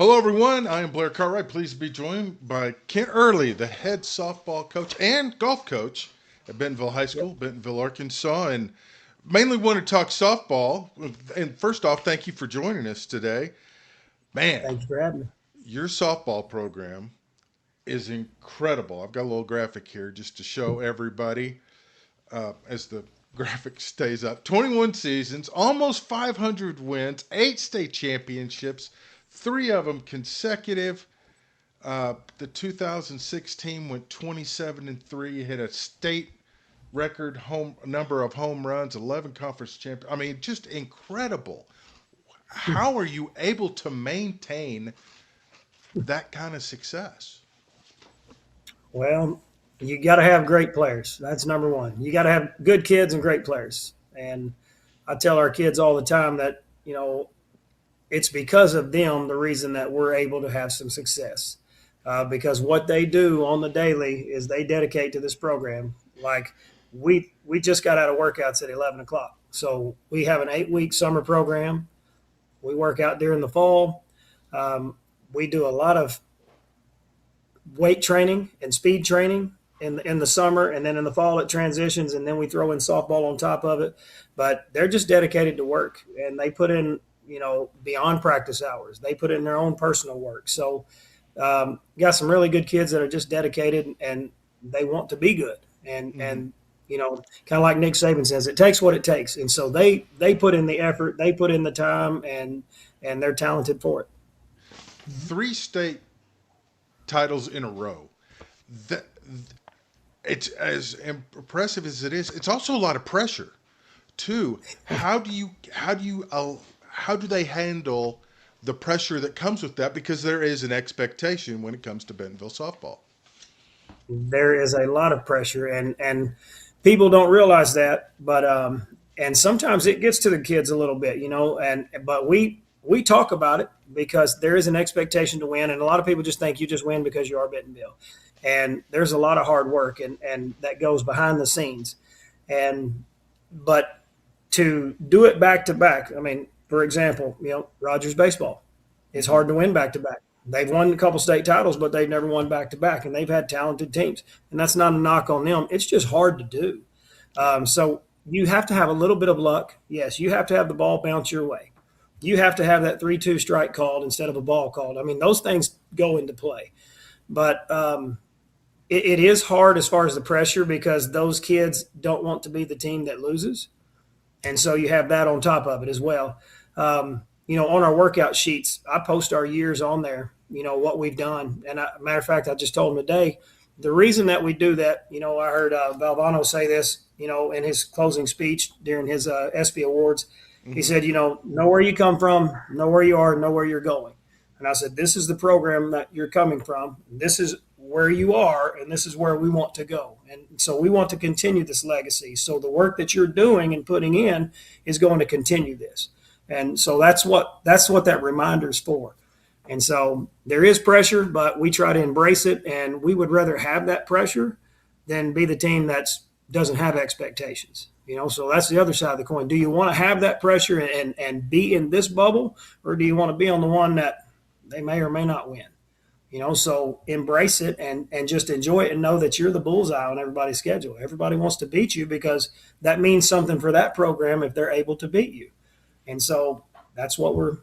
Hello, everyone. I am Blair Cartwright. Pleased to be joined by Kent Early, the head softball coach and golf coach at Bentonville High Yep. School, Bentonville, Arkansas, and mainly want to talk softball. And first off, thank you for joining us today. Man, Thanks for having me. your softball program is incredible. I've got a little graphic here just to show everybody as the graphic stays up. 21 seasons, almost 500 wins, 8 state championships, 3 of them consecutive. The 2016 went 27-3, hit a state record home number of home runs, 11 conference champions. I mean, just incredible. How are you able to maintain that kind of success? Well, you got to have great players. That's number one. You got to have good kids and great players. And I tell our kids all the time that, it's because of them the reason that we're able to have some success. Because what they do on the daily is they dedicate to this program. Like we just got out of workouts at 11 o'clock. So we have an 8-week summer program. We work out during the fall. We do a lot of weight training and speed training in the summer, and then in the fall it transitions, and then we throw in softball on top of it. But they're just dedicated to work, and they put in beyond practice hours. They put in their own personal work. So got some really good kids that are just dedicated and they want to be good. And Mm-hmm. and kind of like Nick Saban says, it takes what it takes. And so they put in the effort, they put in the time, and they're talented for it. 3 state titles in a row. That it's as impressive as it is. It's also a lot of pressure too. How do they handle the pressure that comes with that? Because there is an expectation when it comes to Bentonville softball. There is a lot of pressure, and people don't realize that, but and sometimes it gets to the kids a little bit, and but we talk about it because there is an expectation to win, and a lot of people just think you just win because you are Bentonville, and there's a lot of hard work and that goes behind the scenes, and but to do it back to back, I mean, for example, Rogers baseball, it's Hmm. hard to win back to back. They've won a couple state titles, but they've never won back to back, and they've had talented teams. And that's not a knock on them. It's just hard to do. So you have to have a little bit of luck. Yes, you have to have the ball bounce your way. You have to have that 3-2 strike called instead of a ball called. I mean, those things go into play. But it is hard as far as the pressure because those kids don't want to be the team that loses. And so you have that on top of it as well. On our workout sheets, I post our years on there, what we've done. And matter of fact, I just told them today, the reason that we do that, I heard Valvano say this, in his closing speech during his ESPY Awards. He Hmm. said, know where you come from, know where you are, know where you're going. And I said, this is the program that you're coming from. This is where you are, and this is where we want to go. And so we want to continue this legacy. So the work that you're doing and putting in is going to continue this. And so that's what that reminder is for. And so there is pressure, but we try to embrace it, and we would rather have that pressure than be the team that doesn't have expectations. So that's the other side of the coin. Do you want to have that pressure and be in this bubble, or do you want to be on the one that they may or may not win? So embrace it and just enjoy it and know that you're the bullseye on everybody's schedule. Everybody wants to beat you because that means something for that program if they're able to beat you. And so that's what we're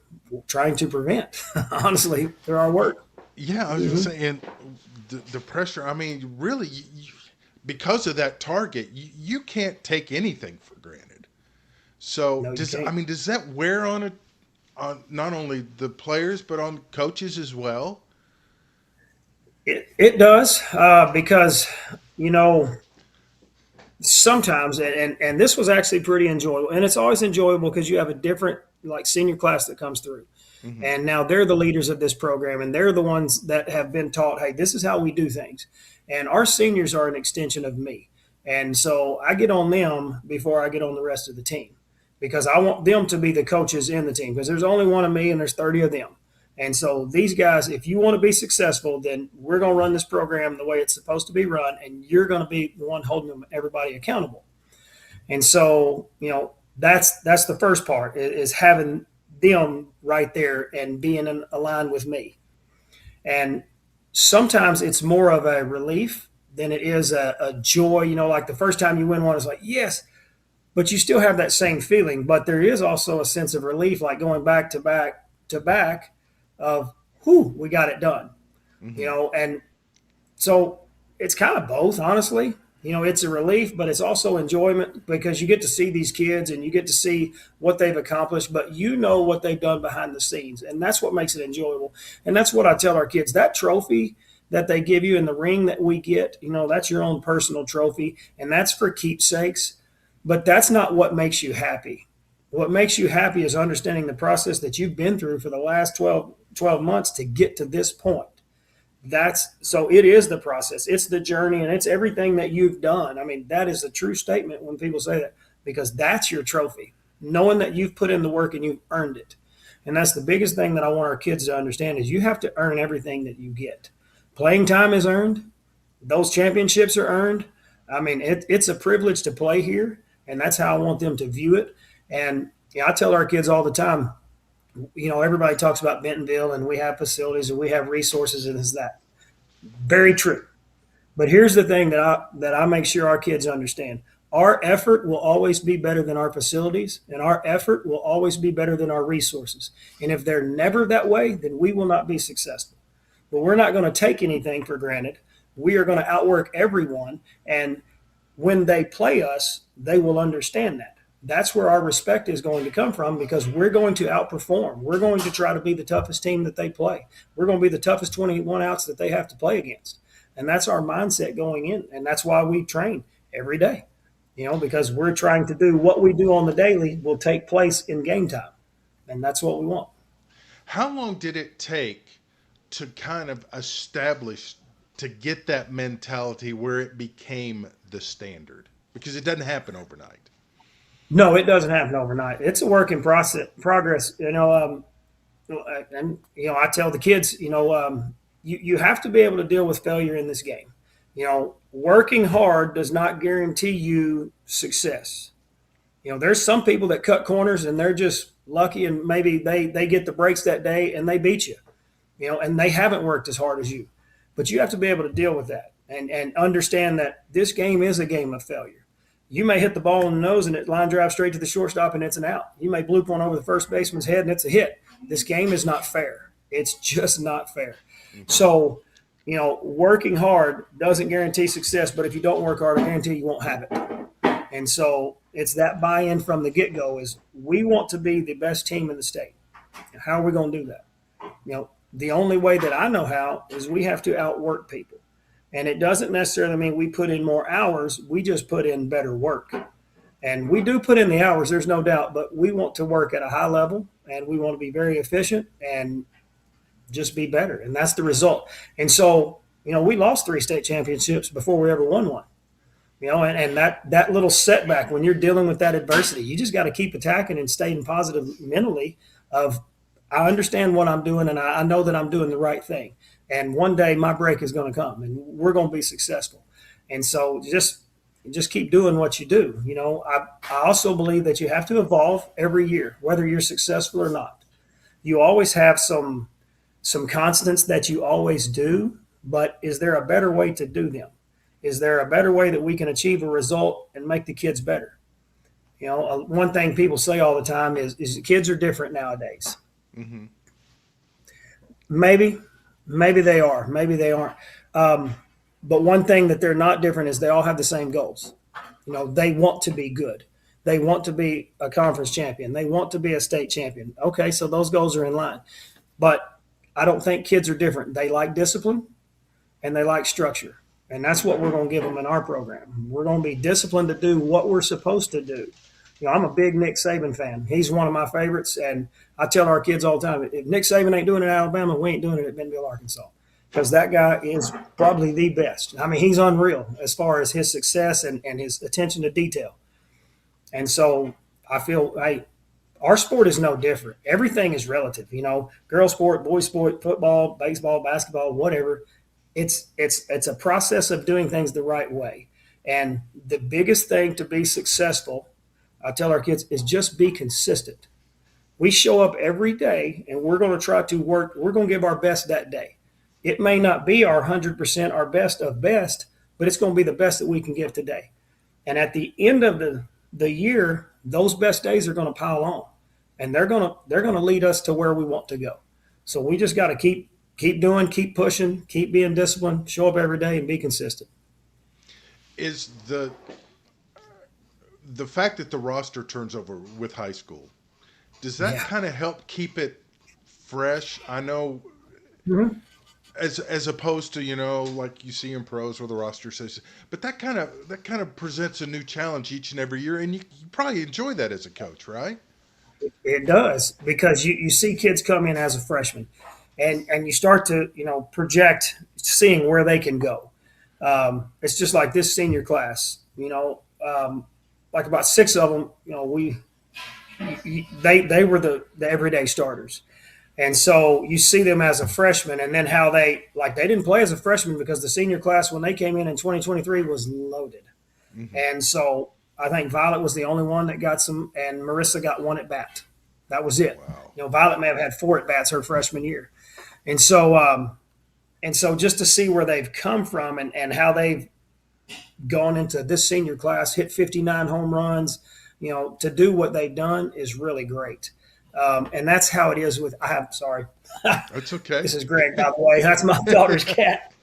trying to prevent, honestly, through our work. Yeah, I was just Mm-hmm. saying the pressure. I mean, really, because of that target, you can't take anything for granted. So No, you does I can't. mean does that wear on not only the players but on coaches as well? It does because, you know, sometimes, and this was actually pretty enjoyable. And it's always enjoyable because you have a different, like, senior class that comes through. Hmm. And now they're the leaders of this program, and they're the ones that have been taught, hey, this is how we do things. And our seniors are an extension of me. And so I get on them before I get on the rest of the team because I want them to be the coaches in the team because there's only one of me and there's 30 of them. And so these guys, if you want to be successful, then we're going to run this program the way it's supposed to be run, and you're going to be the one holding them, everybody accountable. And so, that's the first part is having them right there and being in aligned with me. And sometimes it's more of a relief than it is a joy. Like the first time you win one, it's like, yes, but you still have that same feeling. But there is also a sense of relief, like going back to back to back of, whew, we got it done. Hmm. And so it's kind of both, honestly. It's a relief, but it's also enjoyment because you get to see these kids and you get to see what they've accomplished, but you know what they've done behind the scenes. And that's what makes it enjoyable. And that's what I tell our kids, that trophy that they give you in the ring that we get, that's your own personal trophy. And that's for keepsakes. But that's not what makes you happy. What makes you happy is understanding the process that you've been through for the last 12 months to get to this point. That's so it is the process, it's the journey, and it's everything that you've done. I mean, that is a true statement when people say that, because that's your trophy, knowing that you've put in the work and you've earned it. And that's the biggest thing that I want our kids to understand is you have to earn everything that you get. Playing time is earned, those championships are earned. I mean, it's a privilege to play here, and that's how I want them to view it. And I tell our kids all the time, everybody talks about Bentonville and we have facilities and we have resources and this that. Very true. But here's the thing that I make sure our kids understand. Our effort will always be better than our facilities, and our effort will always be better than our resources. And if they're never that way, then we will not be successful. But we're not going to take anything for granted. We are going to outwork everyone. And when they play us, they will understand that. That's where our respect is going to come from, because we're going to outperform. We're going to try to be the toughest team that they play. We're going to be the toughest 21 outs that they have to play against. And that's our mindset going in. And that's why we train every day, because we're trying to do what we do on the daily will take place in game time. And that's what we want. How long did it take to kind of establish, to get that mentality where it became the standard? Because it doesn't happen overnight. No, it doesn't happen overnight. It's a work in progress. And I tell the kids, you have to be able to deal with failure in this game. Working hard does not guarantee you success. There's some people that cut corners and they're just lucky, and maybe they get the breaks that day and they beat you. And they haven't worked as hard as you. But you have to be able to deal with that and understand that this game is a game of failure. You may hit the ball in the nose and it line drive straight to the shortstop and it's an out. You may bloop one over the first baseman's head and it's a hit. This game is not fair. It's just not fair. Mm-hmm. So, working hard doesn't guarantee success, but if you don't work hard, I guarantee you won't have it. And so it's that buy-in from the get-go is we want to be the best team in the state. How are we going to do that? The only way that I know how is we have to outwork people. And it doesn't necessarily mean we put in more hours. We just put in better work. And we do put in the hours, there's no doubt, but we want to work at a high level and we want to be very efficient and just be better. And that's the result. And so, we lost 3 state championships before we ever won one. And that little setback, when you're dealing with that adversity, you just got to keep attacking and staying positive mentally of, I understand what I'm doing and I know that I'm doing the right thing. And one day my break is going to come and we're going to be successful. And so just keep doing what you do. I also believe that you have to evolve every year, whether you're successful or not. You always have some constants that you always do, but is there a better way to do them? Is there a better way that we can achieve a result and make the kids better? One thing people say all the time is the kids are different nowadays. Mm-hmm. Maybe they are, maybe they aren't. But one thing that they're not different is they all have the same goals. They want to be good. They want to be a conference champion. They want to be a state champion. Okay, so those goals are in line. But I don't think kids are different. They like discipline and they like structure. And that's what we're going to give them in our program. We're going to be disciplined to do what we're supposed to do. I'm a big Nick Saban fan. He's one of my favorites. And I tell our kids all the time, if Nick Saban ain't doing it at Alabama, we ain't doing it at Bentonville, Arkansas. Because that guy is probably the best. I mean, he's unreal as far as his success and his attention to detail. And so I feel, hey, our sport is no different. Everything is relative. Girl sport, boy sport, football, baseball, basketball, whatever. It's a process of doing things the right way. And the biggest thing to be successful, I tell our kids, is just be consistent. We show up every day and we're going to try to work, we're going to give our best that day. It may not be our 100%, our best of best, but it's going to be the best that we can give today. And at the end of the year, those best days are going to pile on, and they're going to lead us to where we want to go. So we just got to keep doing, keep pushing, keep being disciplined, show up every day, and be consistent. Is the fact that the roster turns over with high school, does that Yeah. kind of help keep it fresh? I know, Mm-hmm. as opposed to, like you see in pros where the roster says, but that kind of presents a new challenge each and every year, and you probably enjoy that as a coach, right? It does, because you see kids come in as a freshman, and you start to project seeing where they can go. It's just like this senior class. Like about six of them. They were the everyday starters, and so you see them as a freshman, and then how they didn't play as a freshman because the senior class when they came in 2023 was loaded. Hmm. And so I think Violet was the only one that got some, and Marissa got one at bat. That was it. Wow. Violet may have had four at bats her freshman year, and so just to see where they've come from, and how they've gone into this senior class, hit 59 home runs, to do what they've done is really great. And that's how it is with. Sorry, That's okay. this is Greg, by the way. That's my daughter's cat.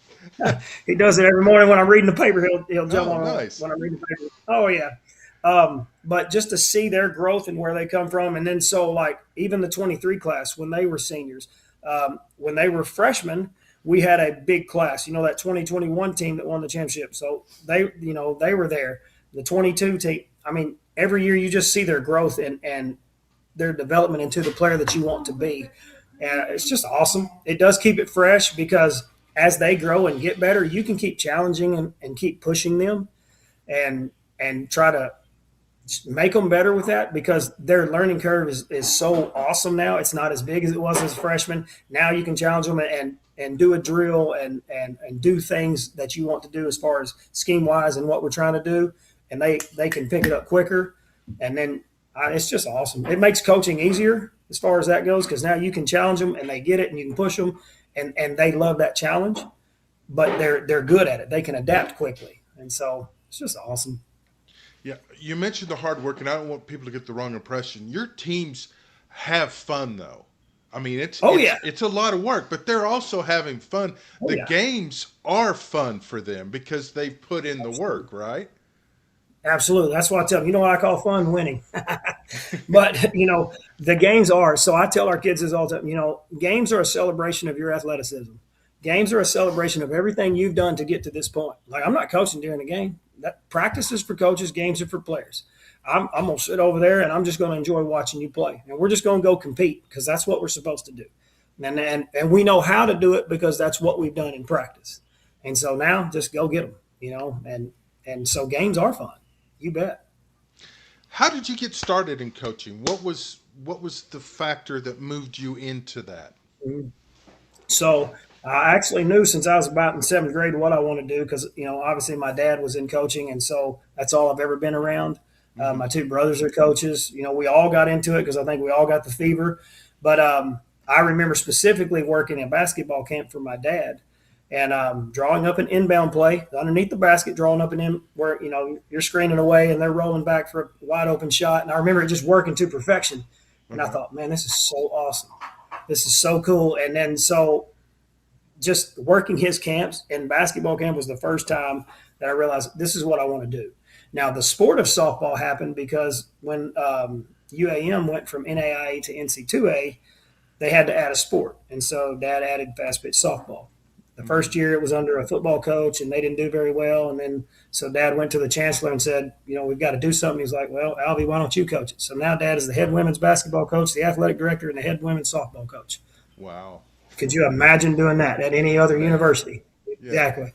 He does it every morning when I'm reading the paper. He'll jump Oh, on nice. when I'm reading the paper. Oh yeah. But just to see their growth and where they come from, and then so like even the 23 class when they were seniors, when they were freshmen, we had a big class. That 2021 team that won the championship. So they were there. The 22 team. I mean, every year you just see their growth and their development into the player that you want to be, and it's just awesome. It does keep it fresh because as they grow and get better, you can keep challenging and keep pushing them and try to make them better with that, because their learning curve is so awesome now. It's not as big as it was as a freshman. Now you can challenge them and do a drill and do things that you want to do as far as scheme wise and what we're trying to do, and they can pick it up quicker, and then it's just awesome. It makes coaching easier as far as that goes, because now you can challenge them and they get it, and you can push them, and they love that challenge, but they're good at it. They can adapt quickly, and so it's just awesome. Yeah, you mentioned the hard work, and I don't want people to get the wrong impression. Your teams have fun, though. I mean, it's Oh it's yeah, it's a lot of work, but they're also having fun. oh The yeah, games are fun for them because they put in the absolutely. work, right? Absolutely. That's what I tell them. You know what I call fun? Winning. But, the games are. So I tell our kids this all the time. Games are a celebration of your athleticism. Games are a celebration of everything you've done to get to this point. Like, I'm not coaching during the game. That practice is for coaches, games are for players. I'm going to sit over there and I'm just going to enjoy watching you play. And we're just going to go compete because that's what we're supposed to do. And we know how to do it because that's what we've done in practice. And so now just go get them, and so games are fun. You bet. How did you get started in coaching? What was the factor that moved you into that? So I actually knew since I was about in seventh grade what I wanted to do because, obviously my dad was in coaching. And so that's all I've ever been around. Hmm. My two brothers are coaches. We all got into it because I think we all got the fever. But I remember specifically working in basketball camp for my dad and drawing up an inbound play underneath the basket, drawing up an in where you're screening away and they're rolling back for a wide open shot. And I remember it just working to perfection. And I Uh-huh. thought, man, this is so awesome. This is so cool. And then so just working his camps and basketball camp was the first time that I realized this is what I want to do. Now the sport of softball happened because when UAM went from NAIA to NC2A, they had to add a sport, and so Dad added fast pitch softball. The Hmm. first year it was under a football coach, and they didn't do very well. And then so Dad went to the chancellor and said, we've got to do something. He's like, well, Alvy, why don't you coach it? So now Dad is the head women's basketball coach, the athletic director, and the head women's softball coach. Wow. Could you imagine doing that at any other Man. university? Yeah. Exactly.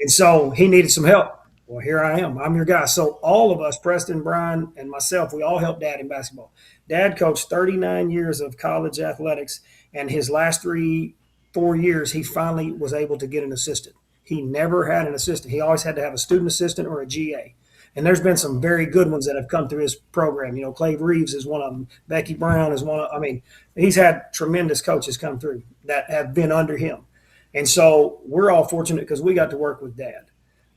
And so he needed some help. Well, here I am. I'm your guy. So all of us, Preston, Brian, and myself, we all helped Dad in basketball. Dad coached 39 years of college athletics, and his last 4 years, he finally was able to get an assistant. He never had an assistant. He always had to have a student assistant or a GA. And there's been some very good ones that have come through his program. You know, Clave Reeves is one of them. Becky Brown is one of. I mean, he's had tremendous coaches come through that have been under him, and so we're all fortunate because we got to work with Dad,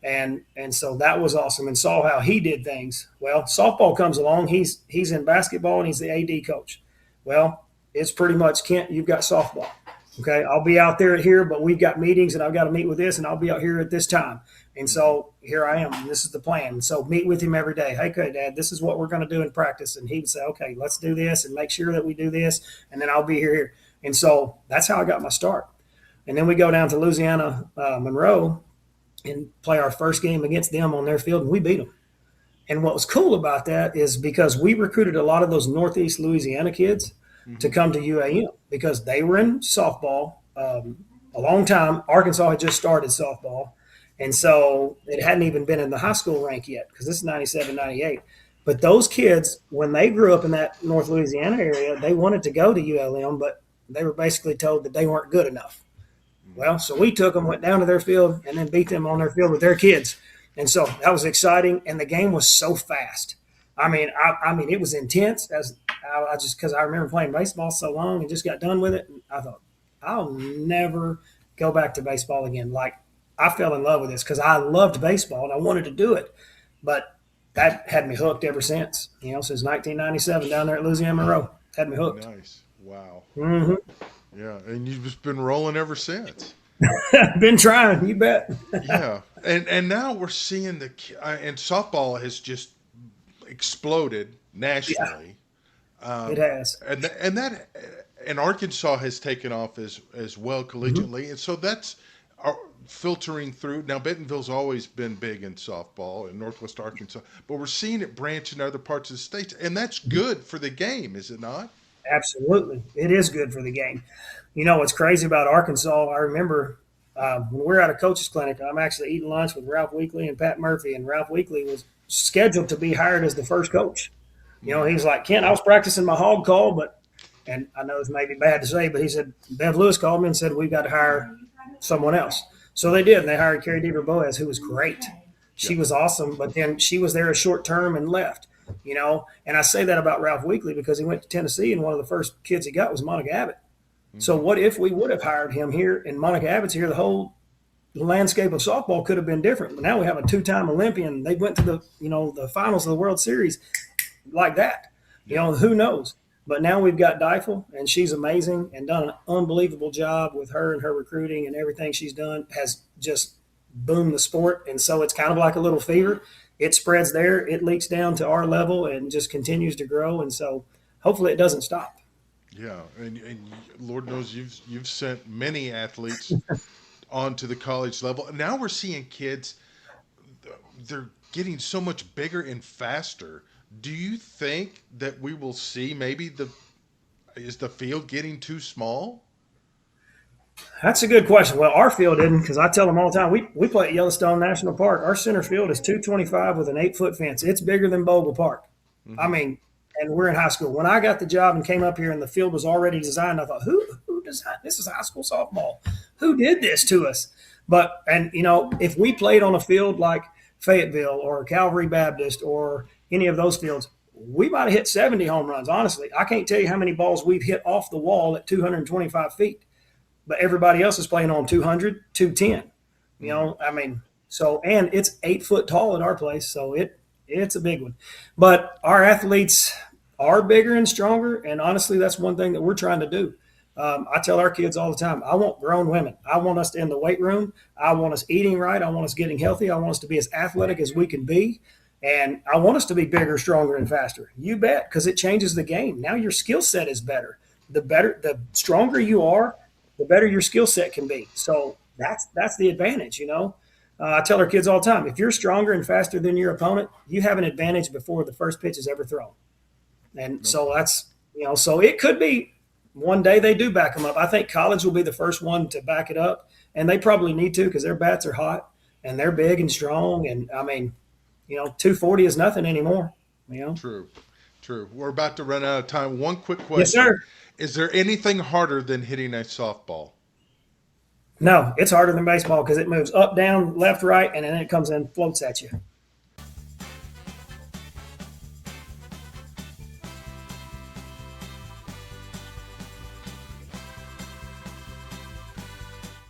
and so that was awesome, and saw how he did things. Well, softball comes along. He's in basketball and he's the AD coach. Well, it's pretty much Kent. You've got softball. Okay, I'll be out there here, but we've got meetings and I've got to meet with this, and I'll be out here at this time. And so here I am. And this is the plan. And so meet with him every day. Hey, okay, Dad, this is what we're going to do in practice. And he would say, okay, let's do this and make sure that we do this, and then I'll be here. And so that's how I got my start. And then we go down to Louisiana Monroe and play our first game against them on their field, and we beat them. And what was cool about that is because we recruited a lot of those Northeast Louisiana kids to come to UAM because they were in softball a long time. Arkansas had just started softball. And so it hadn't even been in the high school rank yet because this is 97, 98. But those kids, when they grew up in that North Louisiana area, they wanted to go to ULM, but they were basically told that they weren't good enough. Well, so we took them, went down to their field, and then beat them on their field with their kids. And so that was exciting, and the game was so fast. I mean, it was intense. As I just because I remember playing baseball so long and just got done with it, and I thought I'll never go back to baseball again. Like I fell in love with this because I loved baseball and I wanted to do it, but that had me hooked ever since. You know, since 1997 down there at Louisiana Monroe, had me hooked. Nice. Wow. Mm-hmm. Yeah, and you've just been rolling ever since. Been trying, you bet. Yeah, and now we're seeing and softball has just exploded Yeah, nationally. it Um, has. and Arkansas has taken off as well Mm-hmm. collegiately, and so that's filtering through. Now Bentonville's always been big in softball in Northwest Arkansas, but we're seeing it branch in other parts of the states, and that's good for the game, is it not? Absolutely. It is good for the game. You know, what's crazy about Arkansas, I remember when we were at a coach's clinic, I'm actually eating lunch with Ralph Weekly and Pat Murphy, and Ralph Weekly was scheduled to be hired as the first coach. You know, he was like, Ken, I was practicing my hog call, and I know it's maybe bad to say, but he said, Bev Lewis called me and said, we've got to hire someone else. So they did, and they hired Carrie Deaver Boaz, who was great. Yeah. She was awesome, but then she was there a short term and left. You know, and I say that about Ralph Weekly because he went to Tennessee, and one of the first kids he got was Monica Abbott. So Hmm. what if we would have hired him here and Monica Abbott's here? The whole landscape of softball could have been different. But now we have a two-time Olympian. They went to the finals of the World Series like that. You Yeah. know, who knows? But now we've got Deifel, and she's amazing and done an unbelievable job with her and her recruiting, and everything she's done has just boomed the sport. And so it's kind of like a little fever. It spreads there, it leaks down to our level, and just continues to grow. And so hopefully it doesn't stop. Yeah, and Lord knows you've sent many athletes on to the college level. Now we're seeing kids; they're getting so much bigger and faster. Do you think that we will see maybe the field getting too small? That's a good question. Well, our field didn't because I tell them all the time we play at Yellowstone National Park. Our center field is 225 with an 8-foot fence. It's bigger than Bogle Park. I Hmm. mean, and we're in high school. When I got the job and came up here and the field was already designed, I thought, who designed this? Is high school softball? Who did this to us? But and you know, if we played on a field like Fayetteville or Calvary Baptist or any of those fields, we might have hit 70 home runs. Honestly, I can't tell you how many balls we've hit off the wall at 225 feet, but everybody else is playing on 200, 210. You Hmm. know, I mean, so and it's 8 foot tall at our place, so it's a big one. But our athletes are bigger and stronger, and honestly, that's one thing that we're trying to do. I tell our kids all the time, I want grown women. I want us in the weight room. I want us eating right. I want us getting healthy. I want us to be as athletic as we can be. And I want us to be bigger, stronger, and faster. You bet, because it changes the game. Now your skill set is better. The stronger you are, the better your skill set can be. So that's the advantage, you know. I tell our kids all the time, if you're stronger and faster than your opponent, you have an advantage before the first pitch is ever thrown. And No. so so it could be one day they do back them up. I think college will be the first one to back it up, and they probably need to because their bats are hot and they're big and strong. And I mean, 240 is nothing anymore. You know. True, true. We're about to run out of time. One quick Yes, question: sir. is there anything harder than hitting a softball? No, it's harder than baseball because it moves up, down, left, right, and then it comes in, floats at you.